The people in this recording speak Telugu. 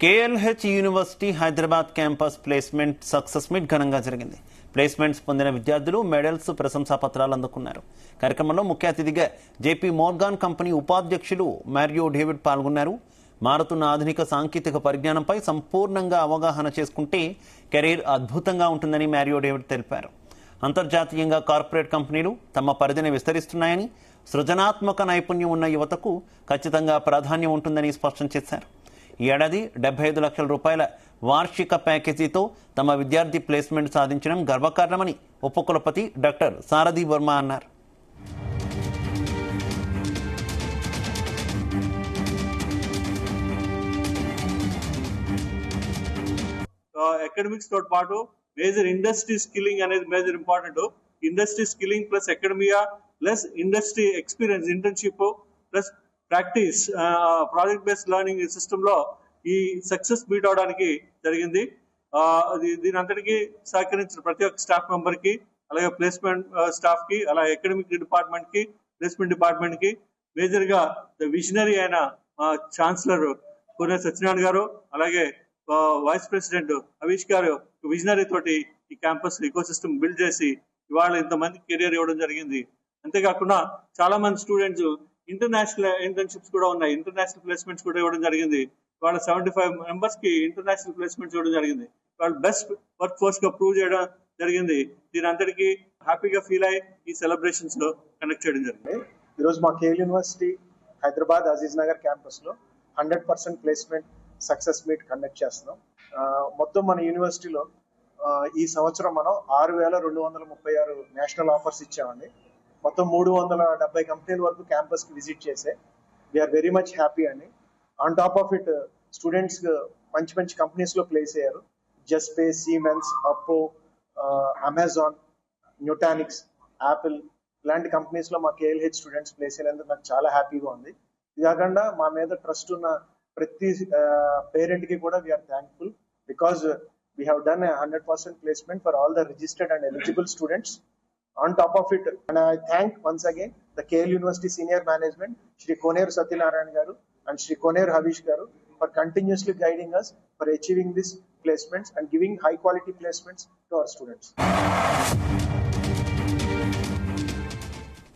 KLH university Hyderabad campus placement success meet ఘనంగా జరిగింది. ప్లేస్మెంట్స్ పొందిన విద్యార్థులు మెడల్స్, ప్రశంసా పత్రాలు అందుకున్నారు. కార్యక్రమంలో ముఖ్య అతిథిగా జేపీ మోర్గాన్ కంపెనీ ఉపాధ్యక్షులు మారియో డేవిడ్ పాల్గొన్నారు. మారుతున్న ఆధునిక సాంకేతిక పరిజ్ఞానంపై సంపూర్ణంగా అవగాహన చేసుకుంటే కెరీర్ అద్భుతంగా ఉంటుందని మారియో డేవిడ్ తెలిపారు. అంతర్జాతీయంగా కార్పొరేట్ కంపెనీలు తమ పరిధిని విస్తరిస్తున్నాయని, సృజనాత్మక నైపుణ్యం ఉన్న యువతకు ఖచ్చితంగా ప్రాధాన్యం ఉంటుందని స్పష్టం చేశారు. ఈ ఏడాది 75 లక్షల రూపాయల వార్షిక ప్యాకేజీతో తమ విద్యార్థి ప్లేస్మెంట్ సాధించడం గర్వకారణమని ఉపకులపతి డాక్టర్ సారథి వర్మ అన్నారు. అకాడమిక్స్ తో పాటు మేజర్ ఇండస్ట్రీ స్కిల్లింగ్ అనేది major important. Industry skilling plus academia plus industry experience, internship plus practice, project based learning system లో ఈ సక్సెస్ మీట్ అవడానికి జరిగింది. దీని అంతటికీ సహకరించిన ప్రతి ఒక్క స్టాఫ్ మెంబర్ కి, అలాగే ప్లేస్మెంట్ స్టాఫ్ కి, అలాగే అకాడమిక్ డిపార్ట్మెంట్ కి, ప్లేస్మెంట్ డిపార్ట్మెంట్ కి, మేజర్ గా విజనరీ అయిన ఛాన్సలర్ కోనేరు సత్యనారాయణ గారు, అలాగే వైస్ ప్రెసిడెంట్ అవీష్ గారు విజనరీ తోటి ఈ క్యాంపస్ ఇకో సిస్టమ్ బిల్డ్ చేసి ఇవాళ ఇంతమంది కెరియర్ ఇవ్వడం జరిగింది. అంతేకాకుండా చాలా మంది స్టూడెంట్స్ ఇంటర్నేషనల్ ఇంటర్న్షిప్స్ కూడా ఉన్నాయి, ఇంటర్నేషనల్ ప్లేస్మెంట్స్ కూడా ఇవ్వడం జరిగింది. వాళ్ళ 75 మెంబర్స్ కి ఇంటర్నేషనల్ ప్లేస్మెంట్స్ ఇవ్వడం జరిగింది. వాళ్ళు బెస్ట్ వర్క్ ఫోర్స్ గా ప్రూవ్ చేయడం జరిగింది. దీని అంతటికీ హ్యాపీగా ఫీల్ అయ్యి ఈ సెలబ్రేషన్స్ లో కండక్ట్ చేయడం జరిగింది. ఈరోజు మా KL university Hyderabad Aziz Nagar campus లో 100% ప్లేస్మెంట్ సక్సెస్ మీట్ కండక్ట్ చేస్తున్నాం. మొత్తం మన యూనివర్సిటీలో ఈ సంవత్సరం మనం 6,236 నేషనల్ ఆఫర్స్ ఇచ్చామండి. మొత్తం 370 కంపెనీల వరకు క్యాంపస్ కి విజిట్ చేసే వీఆర్ వెరీ మచ్ హ్యాపీ అండి. On top of it students మంచి మంచి కంపెనీస్ లో ప్లేస్ అయ్యారు. జస్పే, సీమెన్స్, అప్పో, అమెజాన్, న్యూటానిక్స్, యాపిల్ ఇలాంటి కంపెనీస్ లో మా కేఎల్హెచ్ స్టూడెంట్స్ ప్లేస్ అయినందుకు నాకు చాలా హ్యాపీగా ఉంది. ఇది కాకుండా మా మీద ట్రస్ట్ ఉన్న ప్రతి పేరెంట్ కి కూడా we're thankful because we have done 100% placement for all the registered and eligible students. On top of it, and I thank once again the KL University senior management, Shri Koneru Satyanarayan garu and Shri Koneru Havish garu for continuously guiding us for achieving these placements and giving high quality placements to our students.